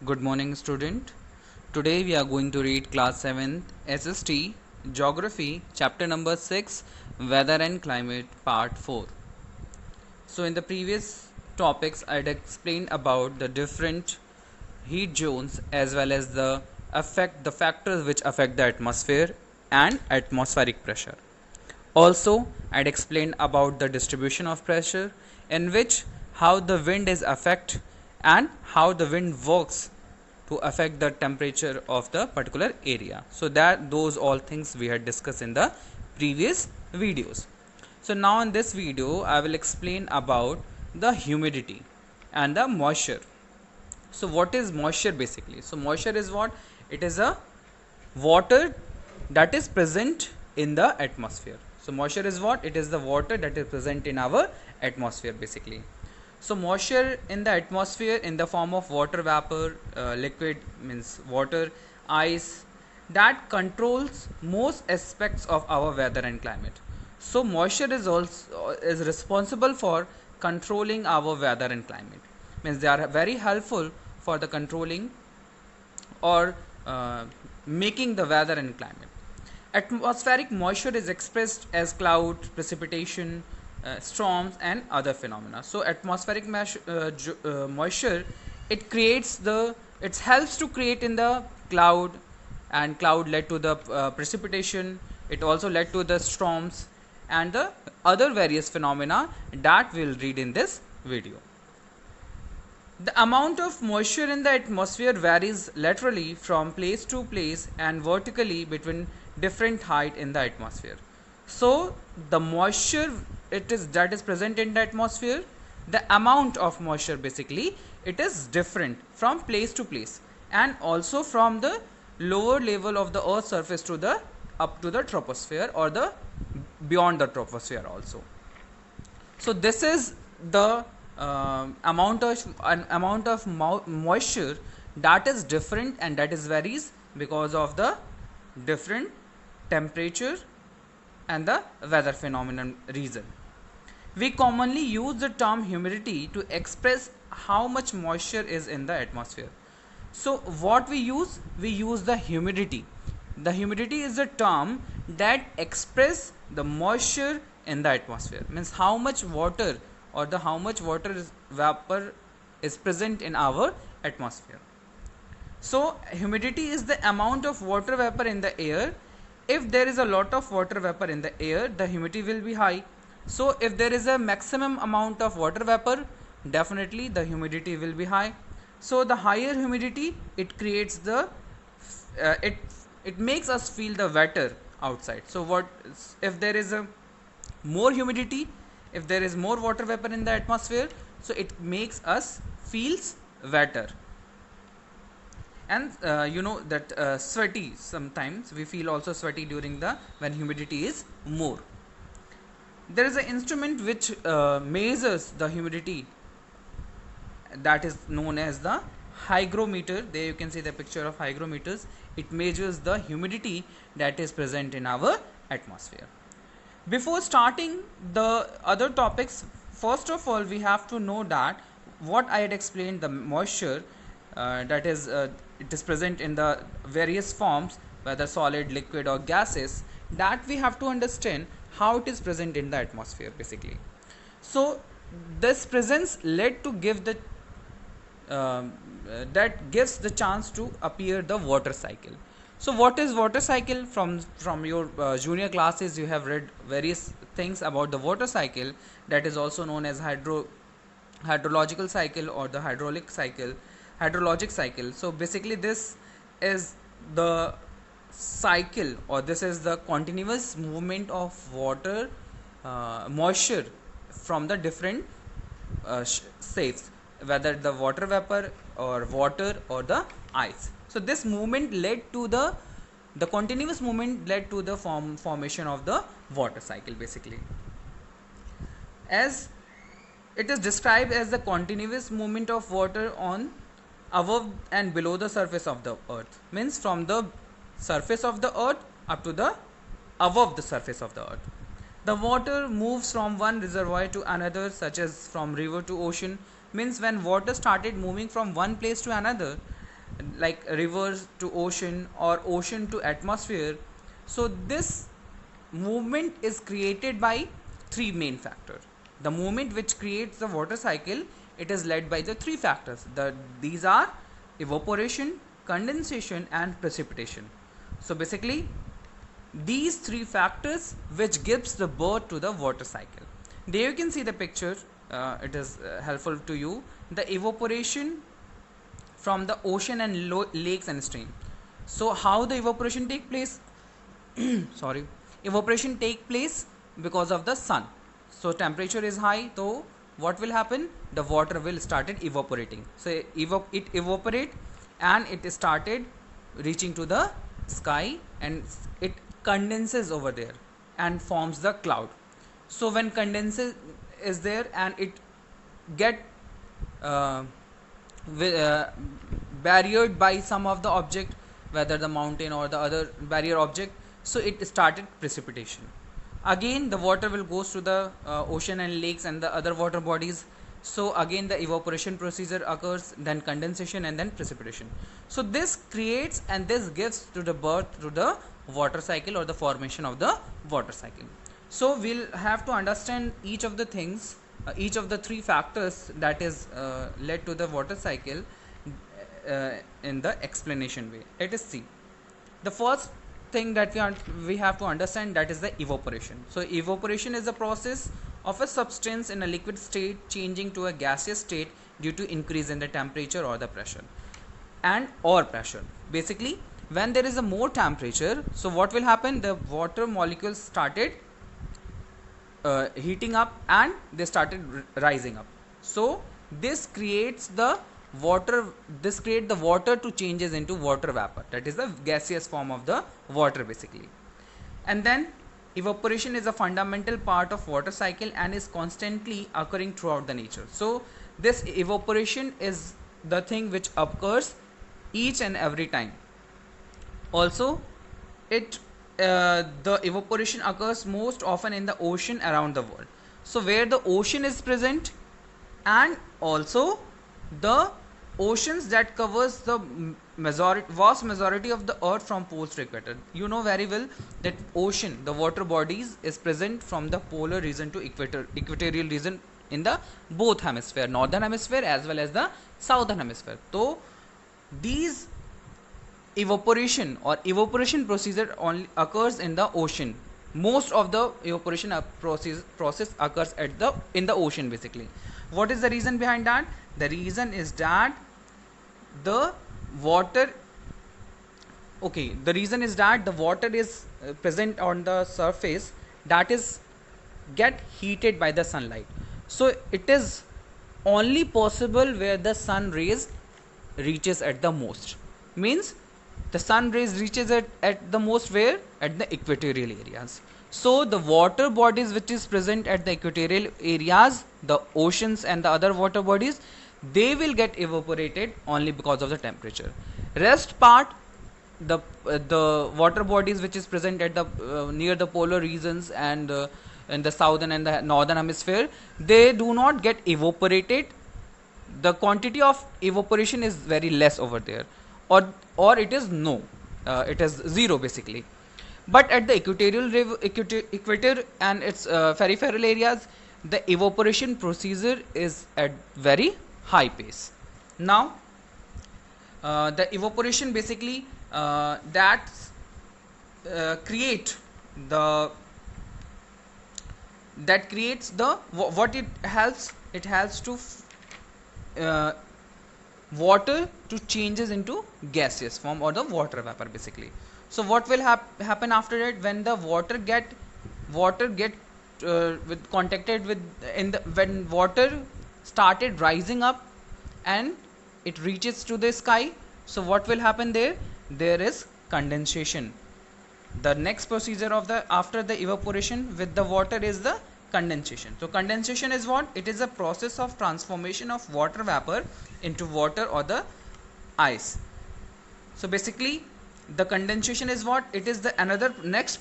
Good morning, student. Today we are going to read class 7th SST Geography chapter number 6 Weather and Climate part 4. So in the previous topics I had explained about the different heat zones as well as the factors which affect the atmosphere and atmospheric pressure. Also, I'd explained about the distribution of pressure, in which how the wind is affect and how the wind works to affect the temperature of the particular area. So that those all things we had discussed in the previous videos. So now in this video I will explain about the humidity and the moisture. So what is moisture basically? So moisture is what? It is a water that is present in the atmosphere. So moisture is what? It is the water that is present in our atmosphere basically. So moisture in the atmosphere in the form of water vapor, liquid means water, ice, that controls most aspects of our weather and climate. So moisture is also is responsible for controlling our weather and climate. Means they are very helpful for the controlling or making the weather and climate. Atmospheric moisture is expressed as cloud, precipitation, storms, and other phenomena. So, atmospheric moisture it helps to create in the cloud, and cloud led to the precipitation. It also led to the storms and the other various phenomena that we'll read in this video. The amount of moisture in the atmosphere varies laterally from place to place and vertically between different height in the atmosphere. So the moisture that is present in the atmosphere, the amount of moisture basically it is different from place to place and also from the lower level of the earth's surface to the up to the troposphere or the beyond the troposphere also. So this is the amount of moisture that is different and that is varies because of the different temperature and the weather phenomenon reason. We commonly use the term humidity to express how much moisture is in the atmosphere. So what we use the humidity. The humidity is a term that express the moisture in the atmosphere, means how much water or how much water vapor is present in our atmosphere. So humidity is the amount of water vapor in the air. If there is a lot of water vapor in the air, the humidity will be high. So if there is a maximum amount of water vapor, definitely the humidity will be high. So the higher humidity, it creates the it makes us feel the wetter outside. So what if there is a more humidity, if there is more water vapor in the atmosphere, so it makes us feels wetter. And you know that sweaty, sometimes we feel also sweaty during the when humidity is more. There is an instrument which measures the humidity, that is known as the hygrometer. There you can see the picture of hygrometers. It measures the humidity that is present in our atmosphere. Before starting the other topics, first of all we have to know that what I had explained, the moisture that is it is present in the various forms, whether solid, liquid or gases, that we have to understand how it is present in the atmosphere basically. So this presence led to give the that gives the chance to appear the water cycle. So what is water cycle? From your junior classes you have read various things about the water cycle, that is also known as hydrological cycle or the hydrologic cycle. So basically this is the cycle, or this is the continuous movement of water moisture from the different shapes, whether the water vapor or water or the ice. So this movement led to the continuous movement led to the formation of the water cycle basically. As it is described as the continuous movement of water on above and below the surface of the earth, means from the surface of the earth up to the above the surface of the earth. The water moves from one reservoir to another, such as from river to ocean. Means when water started moving from one place to another, like rivers to ocean or ocean to atmosphere. So this movement is created by three main factors. The movement which creates the water cycle, it is led by the three factors. These are evaporation, condensation and precipitation. So basically these three factors which gives the birth to the water cycle. There you can see the picture, it is helpful to you. The evaporation from the ocean and lakes and stream. So how the evaporation take place? Sorry, evaporation take place because of the sun. So temperature is high, so what will happen? The water will started evaporating. So it evaporate and it started reaching to the sky and it condenses over there and forms the cloud. So when condenses is there and it get uh, barriered by some of the object, whether the mountain or the other barrier object, so it started precipitation. Again the water will goes to the ocean and lakes and the other water bodies. So again the evaporation procedure occurs, then condensation and then precipitation. So this creates and this gives to the birth to the water cycle or the formation of the water cycle. So we'll have to understand each of the things, each of the three factors that is led to the water cycle in the explanation way. Let us see. The first thing that we have to understand, that is the evaporation. So evaporation is the process of a substance in a liquid state changing to a gaseous state due to increase in the temperature or the pressure or pressure. Basically when there is a more temperature, so what will happen? The water molecules started heating up and they started rising up. So this creates the water to changes into water vapor, that is the gaseous form of the water basically. And then evaporation is a fundamental part of water cycle and is constantly occurring throughout the nature. So this evaporation is the thing which occurs each and every time. Also the evaporation occurs most often in the ocean around the world. So where the ocean is present, and also the oceans that covers the vast majority of the earth from poles to equator. You know very well that ocean, the water bodies, is present from the polar region to equatorial region in the both hemisphere, northern hemisphere as well as the southern hemisphere. So these evaporation procedure only occurs in the ocean. Most of the evaporation process occurs in the ocean basically. What is the reason behind that? The reason is that the water is present on the surface, that is get heated by the sunlight. So it is only possible where the sun rays reaches at the most. Means the sun rays reaches at the most where? At the equatorial areas. So the water bodies which is present at the equatorial areas, the oceans and the other water bodies, they will get evaporated only because of the temperature. Rest part, the water bodies which is present at the near the polar regions and in the southern and the northern hemisphere, they do not get evaporated. The quantity of evaporation is very less over there, or it is it is zero basically. But at the equator and its peripheral areas, the evaporation procedure is at very high pace. Now the evaporation basically that creates the what it helps to water to changes into gaseous form or the water vapor basically. So what will happen after that? When the water get with contacted with when water started rising up and it reaches to the sky, so what will happen there? There is condensation. The next procedure of the after the evaporation with the water is the condensation. So condensation is what? It is a process of transformation of water vapor into water or the ice. So basically the condensation is what? It is the another next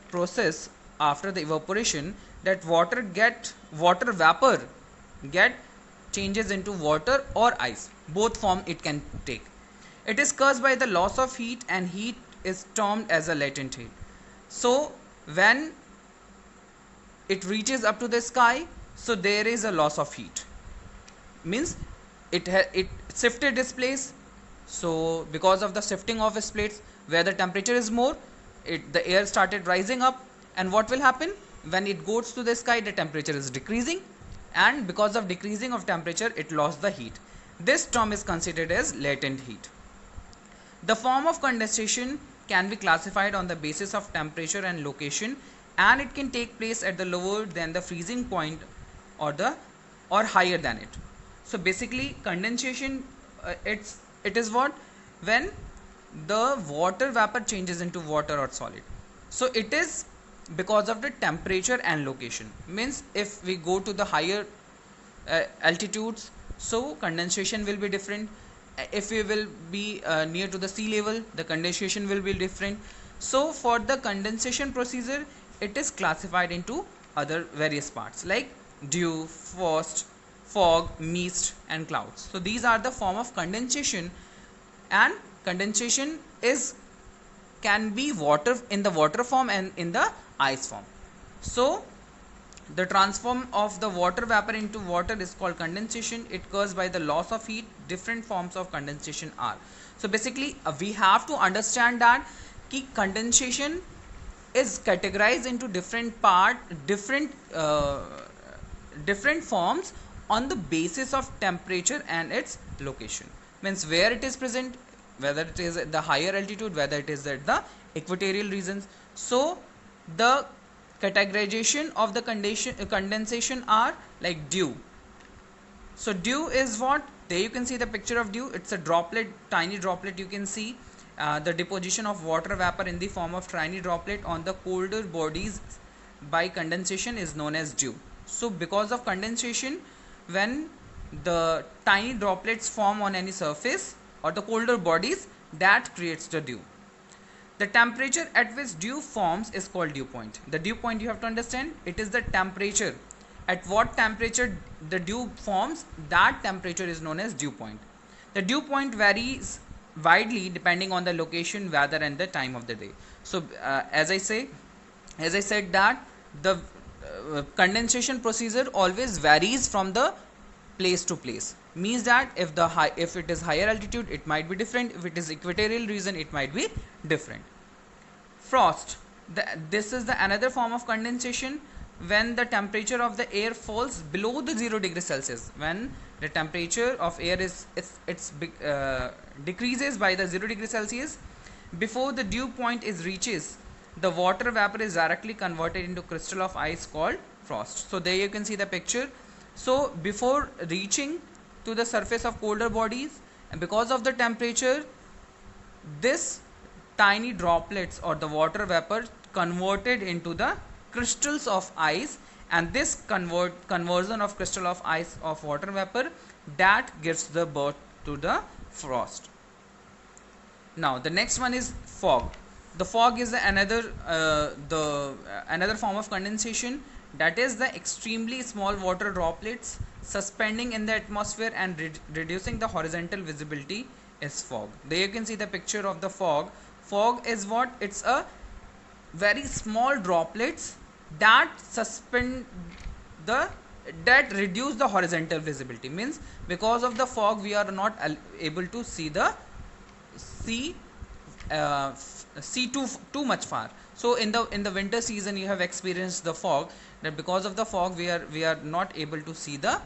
process after the evaporation, that water vapor get changes into water or ice, both form it can take. It is caused by the loss of heat, and heat is termed as a latent heat. So when it reaches up to the sky, so there is a loss of heat, means it shifted its place. So because of the shifting of its plates, where the temperature is more, the air started rising up, and what will happen when it goes to the sky? The temperature is decreasing, and because of decreasing of temperature, it lost the heat. This term is considered as latent heat. The form of condensation can be classified on the basis of temperature and location, and it can take place at the lower than the freezing point or higher than it. So basically condensation, it is what, when the water vapor changes into water or solid. So it is because of the temperature and location. Means if we go to the higher altitudes, so condensation will be different. If we will be near to the sea level, the condensation will be different. So for the condensation procedure, it is classified into other various parts like dew, frost, fog, mist and clouds. So these are the form of condensation, and condensation can be water, in the water form and in the ice form. So the transform of the water vapor into water is called condensation. It occurs by the loss of heat. Different forms of condensation are. So basically we have to understand that condensation is categorized into different forms on the basis of temperature and its location. Means where it is present, whether it is at the higher altitude, whether it is at the equatorial regions. So the categorization of the condensation are like dew. So dew is what? There you can see the picture of dew. It's a droplet, tiny droplet. You can see the deposition of water vapor in the form of tiny droplet on the colder bodies by condensation is known as dew. So because of condensation, when the tiny droplets form on any surface or the colder bodies, that creates the dew. The temperature at which dew forms is called dew point. The dew point, you have to understand, it is the temperature. At what temperature the dew forms, that temperature is known as dew point. The dew point varies widely depending on the location, weather and the time of the day. So as I said that the condensation procedure always varies from the place to place. Means that if it is higher altitude, it might be different. If it is equatorial region, it might be different. Frost. This is another form of condensation when the temperature of the air falls below the 0 degree Celsius. When the temperature of air decreases by the 0 degree Celsius, before the dew point reaches, the water vapor is directly converted into crystal of ice called frost. So there you can see the picture. So before reaching to the surface of colder bodies, and because of the temperature, this tiny droplets or the water vapor converted into the crystals of ice, and this conversion of crystal of ice of water vapor, that gives the birth to the frost. Now the next one is fog. The fog is another form of condensation, that is the extremely small water droplets suspending in the atmosphere and reducing the horizontal visibility is fog. There you can see the picture of the fog. Fog is what? It's a very small droplets that that reduce the horizontal visibility. Means because of the fog, we are not able to see too much far. So in the winter season, you have experienced the fog, that because of the fog, we are not able to see the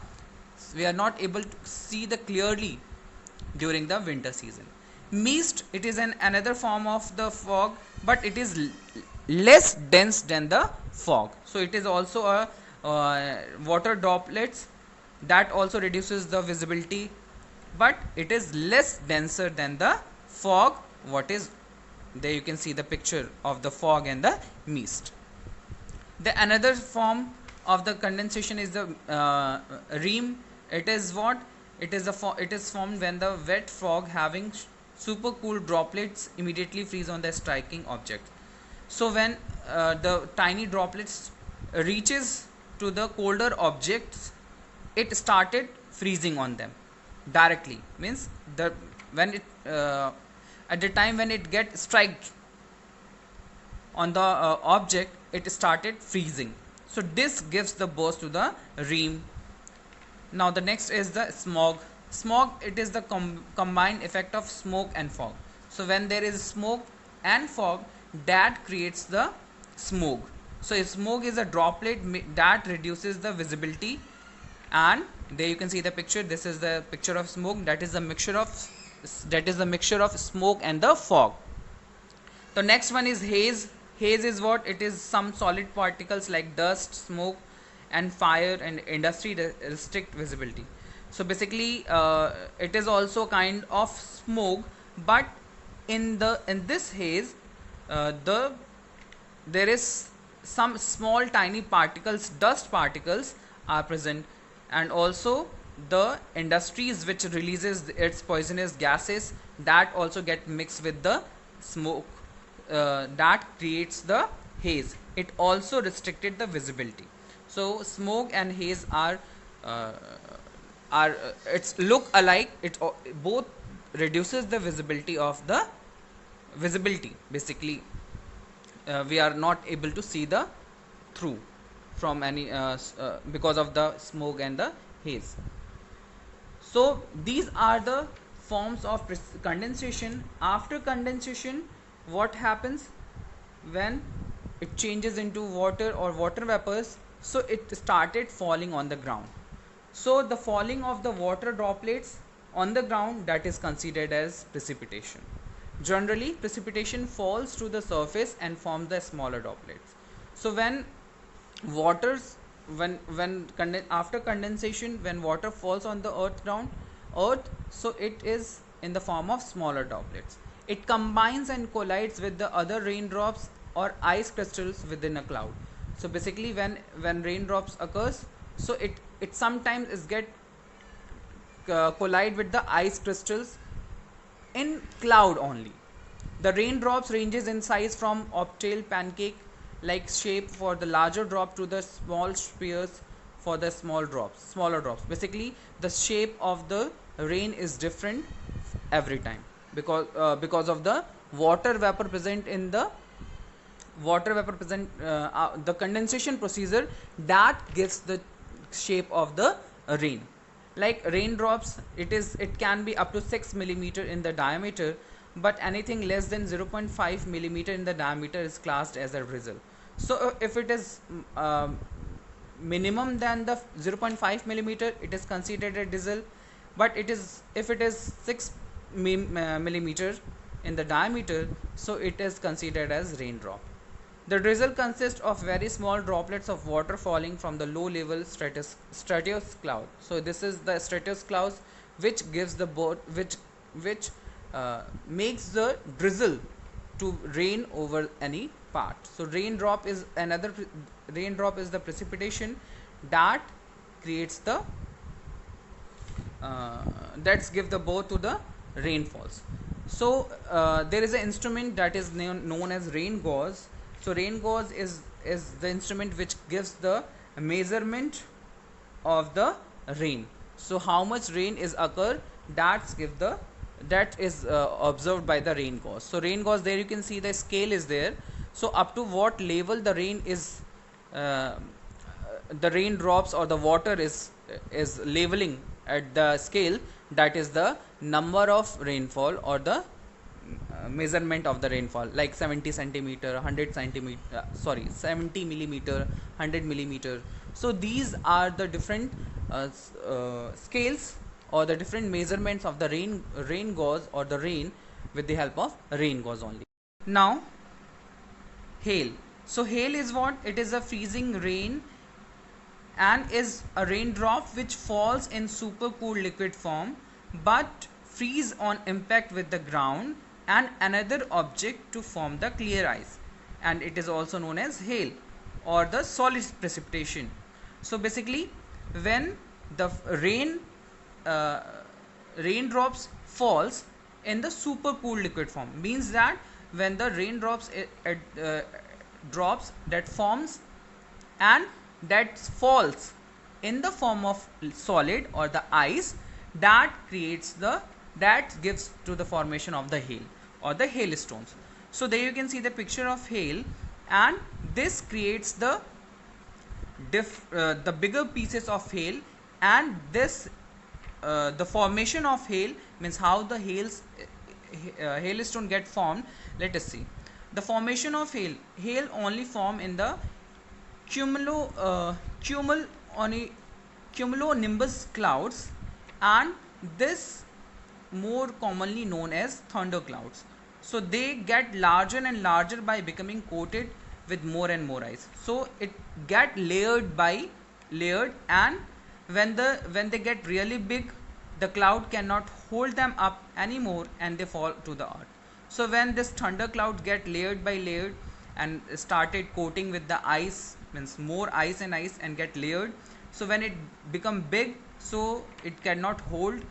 clearly during the winter season. Mist, it is another form of the fog, but it is less dense than the fog. So it is also a water droplets that also reduces the visibility, but it is less denser than the fog. What is there? You can see the picture of the fog and the mist. The another form of the condensation is the ream. It is what? It is formed when the wet fog having super cool droplets immediately freeze on the striking object. So when the tiny droplets reaches to the colder objects, it started freezing on them. directly, means the when it at the time when it get strike on the object, it started freezing. So this gives the burst to the ream. Now the next is the smog. Smog, it is the combined effect of smoke and fog. So when there is smoke and fog, that creates the smog. So if smog is a droplet that reduces the visibility, and there you can see the picture. This is the picture of smoke. That is the mixture of smoke and the fog. The next one is haze. Haze is what? It is some solid particles like dust, smoke, and fire and industry restrict visibility. So basically, it is also kind of smoke, but in this haze, the there is some small tiny particles, dust particles are present, and also the industries which releases its poisonous gases, that also get mixed with the smoke, that creates the haze. It also restricted the visibility. So smoke and haze uh, are it's look alike. It both reduces the visibility of the visibility. Basically, we are not able to see the through from any because of the smoke and the haze. So these are the forms of condensation. After condensation, what happens when it changes into water or water vapors? So it started falling on the ground. So the falling of the water droplets on the ground, that is considered as precipitation. Generally, precipitation falls to the surface and forms the smaller droplets. So when waters after condensation, when water falls on the earth, so it is in the form of smaller droplets. It combines and collides with the other raindrops or ice crystals within a cloud. So basically, when raindrops occurs, so it sometimes is get collide with the ice crystals in cloud only. The raindrops ranges in size from obtail pancake like shape for the larger drop to the small spheres for the smaller drops. Basically, the shape of the rain is different every time, because of the water vapor present in the the condensation procedure, that gives the shape of the rain. Like raindrops, it can be up to 6 millimeter in the diameter, but anything less than 0.5 millimeter in the diameter is classed as a drizzle. So if it is minimum than the 0.5 millimeter, it is considered a drizzle. But if it is 6 millimeter in the diameter, so it is considered as raindrop. The drizzle consists of very small droplets of water falling from the low level stratus cloud. So this is the stratus cloud which gives the which makes the drizzle to rain over any part. So raindrop is the precipitation that creates the that's give the birth to the rainfalls. So there is an instrument that is known as rain gauge. So rain gauge is the instrument which gives the measurement of the rain. So how much rain is occur, that is observed by the rain gauge. So rain gauge, there you can see the scale is there. So up to what level the rain is the raindrops or the water is leveling at the scale, that is the number of rainfall or the measurement of the rainfall, like 70 centimeter, 100 centimeter, 70 millimeter, 100 millimeter. So these are the different scales or the different measurements of the rain gauge or the rain with the help of rain gauge only. Now hail. So hail is what? It is a freezing rain and is a raindrop which falls in supercooled liquid form but freeze on impact with the ground and another object to form the clear ice, and it is also known as hail or the solid precipitation. So basically, when the raindrops falls in the supercooled liquid form, means that when the raindrops drops that forms and that falls in the form of solid or the ice, that creates that gives to the formation of the hail or the hailstones. So there you can see the picture of hail, and this creates the bigger pieces of hail, and this the formation of hail means how the hailstone get formed. Let us see. The formation of hail only form in the cumulo cumul oni cumulonimbus clouds, and this more commonly known as thunder clouds. So they get larger and larger by becoming coated with more and more ice. So it get layered by layered, and when they get really big, the cloud cannot hold them up anymore and they fall to the earth. So when this thunder cloud get layered by layered and started coating with the ice, means more ice and get layered, so when it become big, so it cannot hold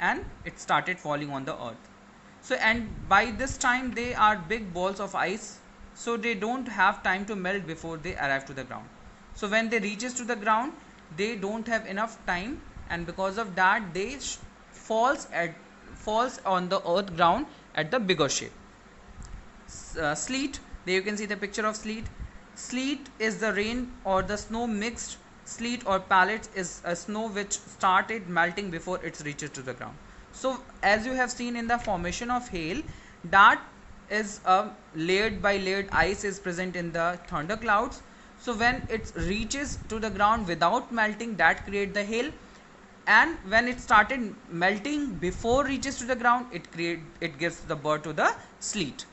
and it started falling on the earth. So and by this time they are big balls of ice, so they don't have time to melt before they arrive to the ground. So when they reaches to the ground, they don't have enough time, and because of that they falls on the earth ground at the bigger shape. Sleet, there you can see the picture of sleet. Sleet is the rain or the snow mixed. Sleet or pellets is a snow which started melting before it reaches to the ground. So as you have seen in the formation of hail, that is a layered by layered ice is present in the thunder clouds. So when it reaches to the ground without melting, that create the hail, and when it started melting before reaches to the ground, it gives the birth to the sleet.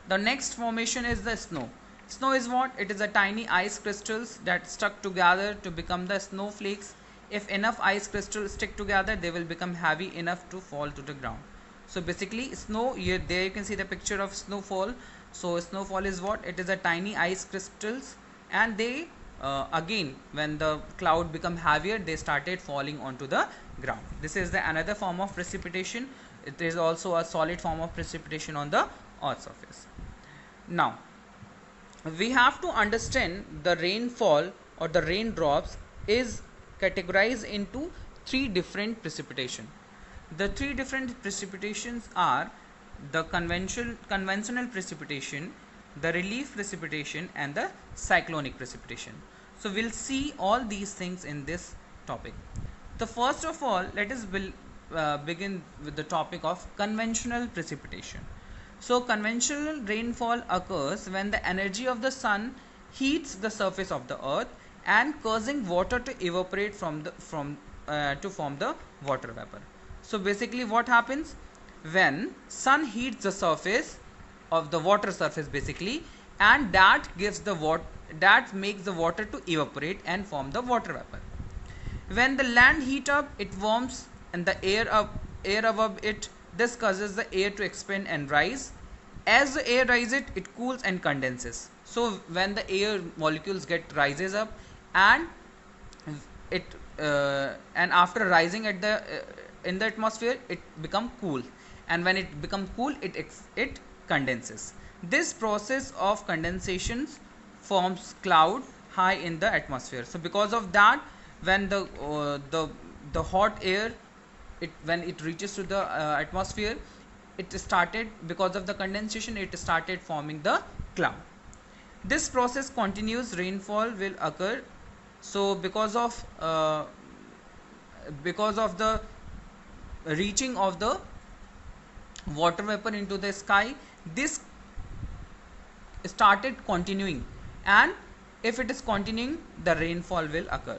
The next formation is the snow. Snow is what? It is a tiny ice crystals that stuck together to become the snowflakes. If enough ice crystals stick together, they will become heavy enough to fall to the ground. So basically snow, there you can see the picture of snowfall. So snowfall is what? It is a tiny ice crystals, and they again when the cloud become heavier, they started falling onto the ground. This is the another form of precipitation. It is also a solid form of precipitation on the earth surface. Now we have to understand the rainfall or the raindrops is categorized into three different precipitation. The three different precipitations are the conventional precipitation, the relief precipitation, and the cyclonic precipitation. So we'll see all these things in this topic. So first of all, let us begin with the topic of conventional precipitation. So conventional rainfall occurs when the energy of the sun heats the surface of the earth and causing water to evaporate to form the water vapor. So basically what happens when sun heats the surface of the water surface basically, and that gives the that makes the water to evaporate and form the water vapor. When the land heat up, it warms, and the air above it, this causes the air to expand and rise. As the air rises, it cools and condenses. So when the air molecules rises up, and it and after rising at the in the atmosphere, it become cool, and when it become cool, it condenses. This process of condensation forms cloud high in the atmosphere. So because of that, when the hot air, when it reaches to the atmosphere, it started, because of the condensation, it started forming the cloud. This process continues, rainfall will occur. So because of the reaching of the water vapor into the sky, this started continuing, and if it is continuing, the rainfall will occur.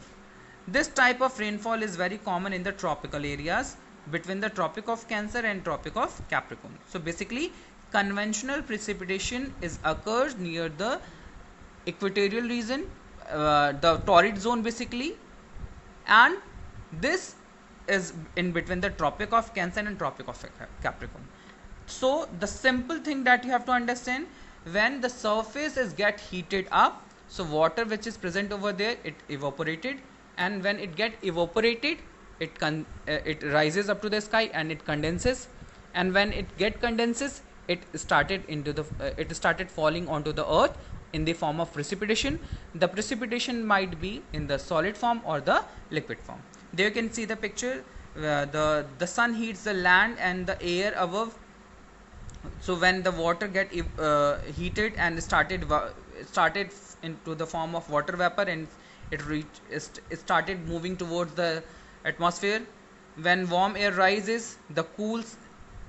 This type of rainfall is very common in the tropical areas between the Tropic of Cancer and Tropic of Capricorn. So basically conventional precipitation occurs near the equatorial region, the torrid zone basically, and this is in between the Tropic of Cancer and Tropic of Capricorn. So the simple thing that you have to understand, when the surface is get heated up, so water which is present over there, it evaporated, and when it get evaporated, it rises up to the sky and it condenses, and when it get condenses, it started falling onto the earth in the form of precipitation. The precipitation might be in the solid form or the liquid form. There you can see the picture. The sun heats the land and the air above. So when the water get heated and started into the form of water vapor, and it started moving towards the atmosphere. When warm air rises, the cools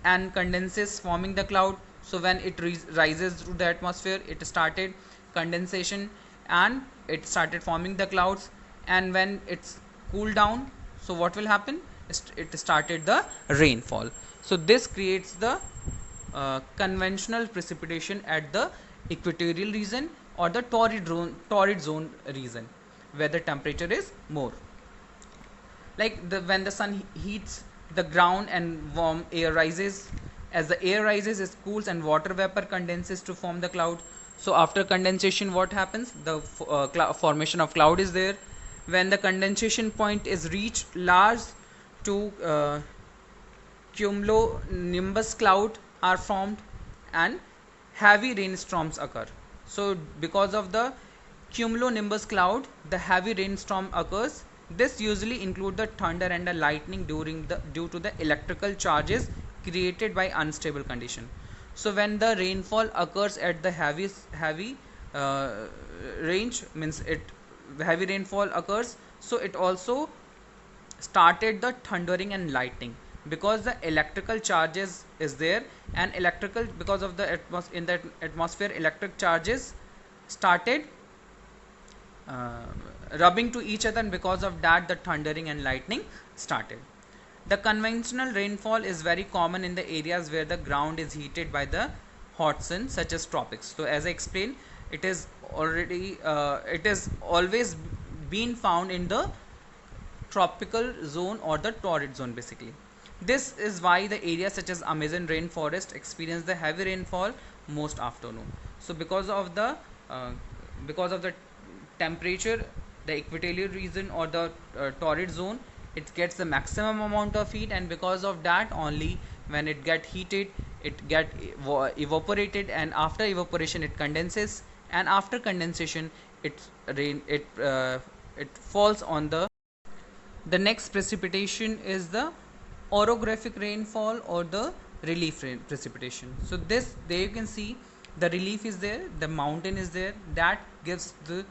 and condenses, forming the cloud. So when it rises through the atmosphere, it started condensation and it started forming the clouds. And when it's cooled down, so what will happen? It started the rainfall. So this creates the conventional precipitation at the equatorial region or the torrid zone region, where the temperature is more. Like when the sun heats the ground and warm air rises. As the air rises, it cools and water vapor condenses to form the cloud. So after condensation, what happens? The formation of cloud is there. When the condensation point is reached, large to cumulonimbus cloud are formed and heavy rainstorms occur. So because of the cumulonimbus cloud, the heavy rainstorm occurs. This usually include the thunder and the lightning due to the electrical charges created by unstable condition. So when the rainfall occurs at the heavy range, means it heavy rainfall occurs, so it also started the thundering and lightning, because the electrical charges is there, and electrical, because of the in the atmosphere, electric charges started rubbing to each other, and because of that the thundering and lightning started. The conventional rainfall is very common in the areas where the ground is heated by the hot sun, such as tropics. So as I explained, it is always been found in the tropical zone or the torrid zone basically. This is why the areas such as Amazon rainforest experience the heavy rainfall most afternoon. So because of the temperature, the equatorial region or the torrid zone, it gets the maximum amount of heat, and because of that only, when it get heated, it get evaporated, and after evaporation it condenses, and after condensation it falls on the next precipitation is the orographic rainfall or the relief precipitation. So there you can see the relief is there, the mountain is there, that gives the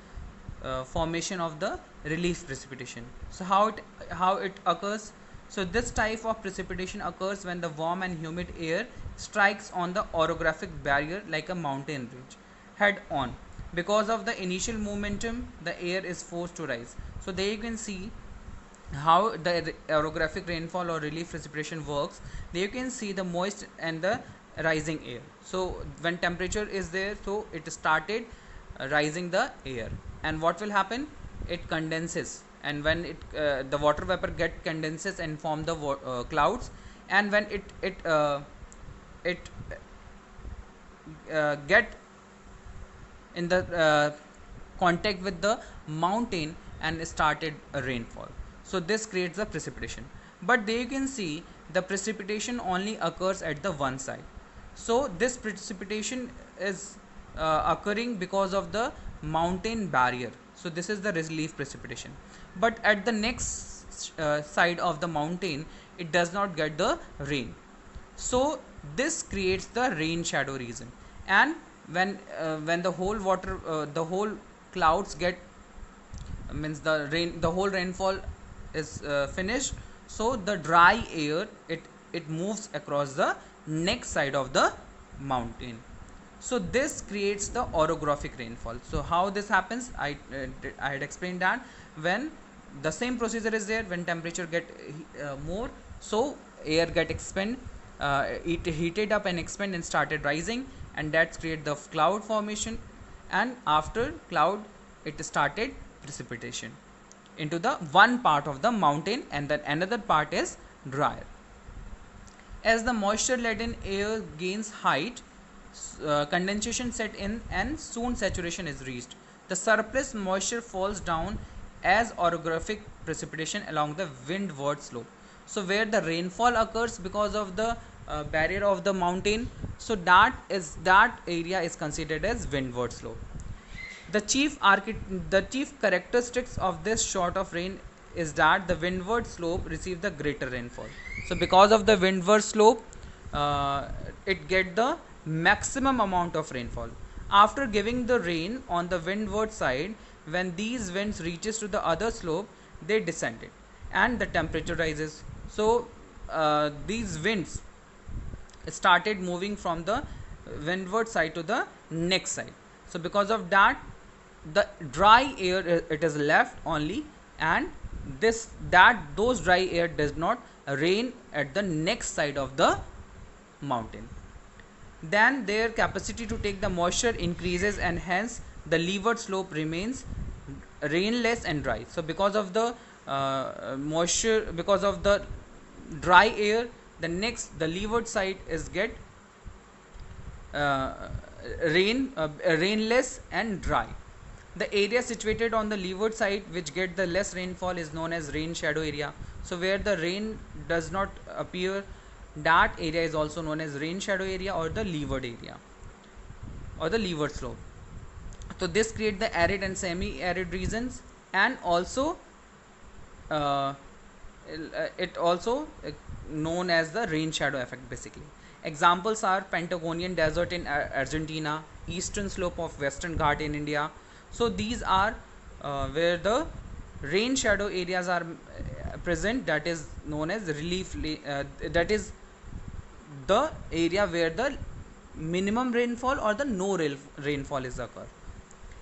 formation of the relief precipitation. So how it occurs? So this type of precipitation occurs when the warm and humid air strikes on the orographic barrier like a mountain ridge head on. Because of the initial momentum, the air is forced to rise. So there you can see how the orographic rainfall or relief precipitation works. There you can see the moist and the rising air. So when temperature is there, so it started rising the air, and what will happen? It condenses, and when it the water vapor condenses and form the clouds, and when it get in the contact with the mountain and started a rainfall. So this creates the precipitation. But there you can see the precipitation only occurs at the one side. So this precipitation is occurring because of the mountain barrier. So this is the relief precipitation. But at the next side of the mountain, it does not get the rain. So this creates the rain shadow region. And when the whole clouds get means the whole rainfall is finished, so the dry air it moves across the next side of the mountain. So this creates the orographic rainfall. So how this happens, I had explained that when the same procedure is there, when temperature get more, so air get expand, it heated up and expand and started rising, and that create the cloud formation, and after cloud it started precipitation into the one part of the mountain, and then another part is drier. As the moisture laden air gains height, condensation set in and soon saturation is reached. The surplus moisture falls down as orographic precipitation along the windward slope. So where the rainfall occurs because of the barrier of the mountain, so that area is considered as windward slope. The chief characteristics of this short of rain is that the windward slope receive the greater rainfall. So because of the windward slope, it get the maximum amount of rainfall. After giving the rain on the windward side, when these winds reaches to the other slope, they descended and the temperature rises. So these winds started moving from the windward side to the next side. So because of that, the dry air it is left only, and those dry air does not rain at the next side of the mountain. Then their capacity to take the moisture increases, and hence the leeward slope remains rainless and dry. So because of the moisture, because of the dry air, the leeward side is get rainless and dry. The area situated on the leeward side which get the less rainfall is known as rain shadow area. So where the rain does not appear, that area is also known as rain shadow area or the leeward area or the leeward slope. So this create the arid and semi-arid regions, and also it also known as the rain shadow effect basically. Examples are Patagonian desert in Argentina, eastern slope of Western Ghat in India. So these are where the rain shadow areas are present, that is known as relief, that is the area where the minimum rainfall or the no rainfall is occur.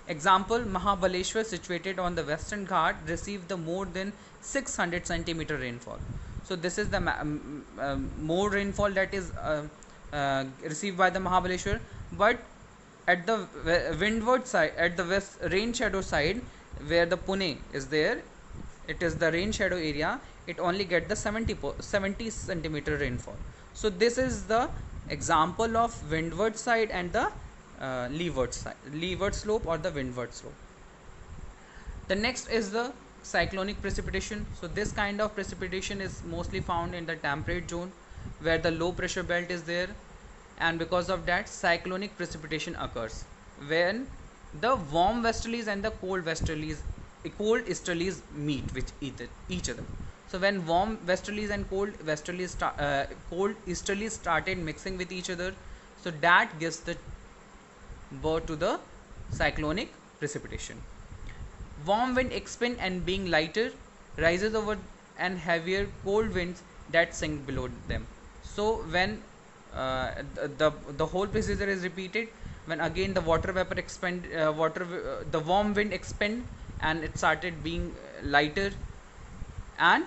Example, Mahabaleshwar situated on the Western Ghat received the more than 600 centimeter rainfall. So this is the more rainfall that is received by the Mahabaleshwar, but at the windward side, at the west rain shadow side where the Pune is there, it is the rain shadow area, it only get the 70 centimeter rainfall. So this is the example of windward side and the leeward slope or the windward slope. The next is the cyclonic precipitation. So this kind of precipitation is mostly found in the temperate zone where the low pressure belt is there, and because of that cyclonic precipitation occurs when the warm westerlies and the cold easterlies meet with each other. So when warm westerlies and cold easterlies started mixing with each other, so that gives the birth to the cyclonic precipitation. Warm wind expand and being lighter rises over and heavier cold winds that sink below them. So when the whole procedure is repeated, when again the water vapor expand, the warm wind expand and it started being lighter, and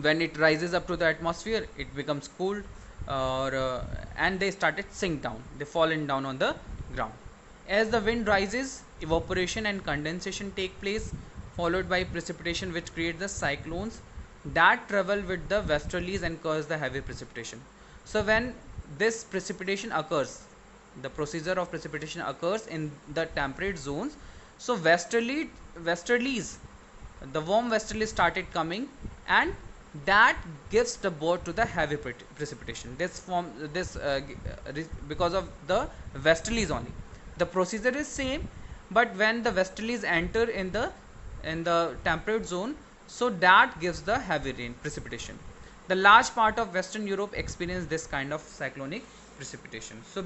when it rises up to the atmosphere it becomes cooled, and they started sink down, they fallen down on the ground. As the wind rises, evaporation and condensation take place, followed by precipitation which creates the cyclones that travel with the westerlies and cause the heavy precipitation. So when this precipitation occurs, the procedure of precipitation occurs in the temperate zones, so westerlies, the warm westerlies started coming, and that gives the birth to the heavy precipitation. Because of the westerlies only. The procedure is same, but when the westerlies enter in the temperate zone, so that gives the heavy rain precipitation. The large part of Western Europe experience this kind of cyclonic precipitation. So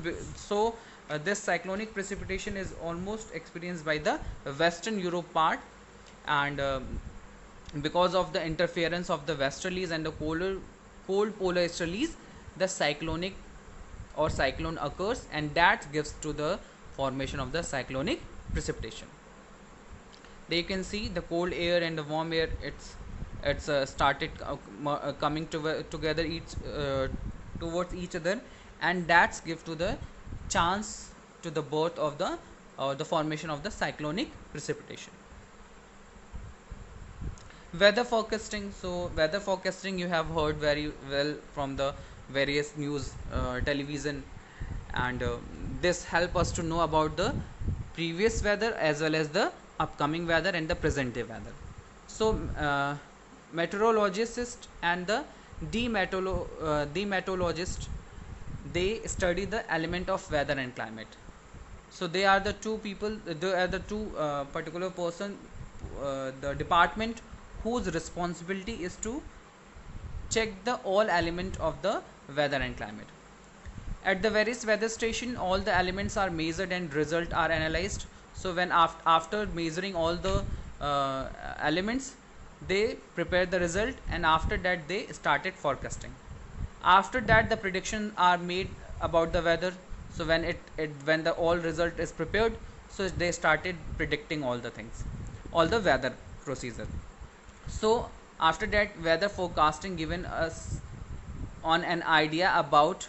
this cyclonic precipitation is almost experienced by the Western Europe part, and because of the interference of the westerlies and the cold polar easterlies, the cyclonic or cyclone occurs, and that gives to the formation of the cyclonic precipitation. There you can see the cold air and the warm air, it's started coming together towards each other, and that's give to the chance to the birth of the formation of the cyclonic precipitation. Weather forecasting. So weather forecasting you have heard very well from the various news, television, and this help us to know about the previous weather as well as the upcoming weather and the present day weather. So meteorologist and the demeteorologist, they study the element of weather and climate. So they are the two people, they are the two particular person, the department whose responsibility is to check the all element of the weather and climate. At the various weather station, all the elements are measured and result are analyzed. So when after measuring all the elements, they prepare the result, and after that they started forecasting. After that, the predictions are made about the weather. So when the all result is prepared, so they started predicting all the things, all the weather procedure. So after that, weather forecasting given us on an idea about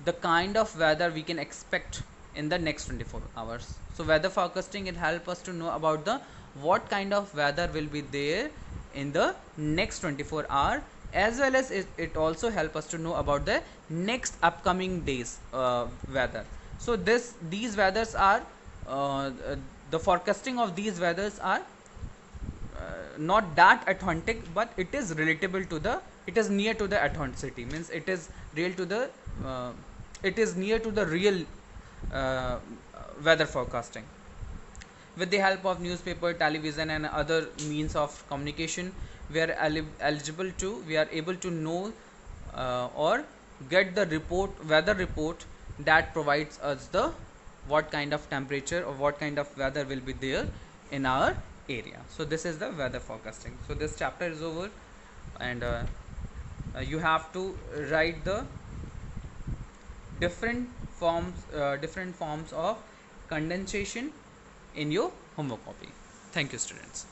the kind of weather we can expect in the next 24 hours. So weather forecasting, it help us to know about the what kind of weather will be there in the next 24 hour, as well as it also help us to know about the next upcoming days weather. So these weathers are the forecasting of these weathers are not that authentic, but it is relatable to the, it is near to the authenticity, means it is real to the it is near to the real uh, weather forecasting. With the help of newspaper, television and other means of communication, we are eligible to, we are able to know or get the report, weather report, that provides us the what kind of temperature or what kind of weather will be there in our area. So this is the weather forecasting. So this chapter is over, and you have to write the different forms of condensation in your homework copy. Thank you, students.